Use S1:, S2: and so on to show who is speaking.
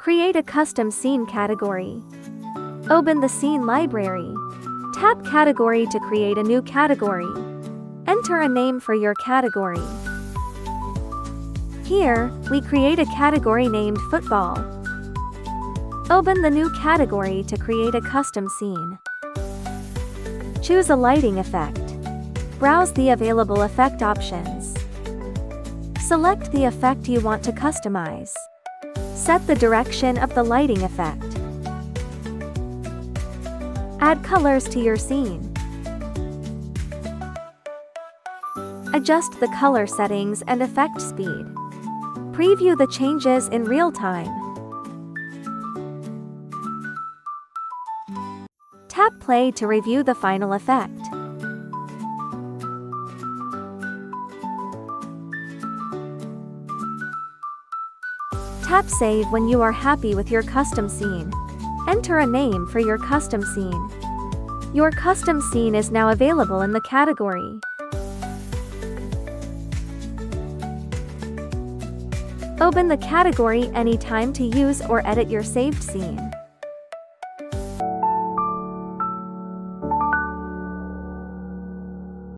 S1: Create a custom scene category. Open the scene library. Tap Category to create a new category. Enter a name for your category. Here, we create a category named Football. Open the new category to create a custom scene. Choose a lighting effect. Browse the available effect options. Select the effect you want to customize. Set the direction of the lighting effect. Add colors to your scene. Adjust the color settings and effect speed. Preview the changes in real time. Tap play to review the final effect. Tap save when you are happy with your custom scene. Enter a name for your custom scene. Your custom scene is now available in the category. Open the category anytime to use or edit your saved scene.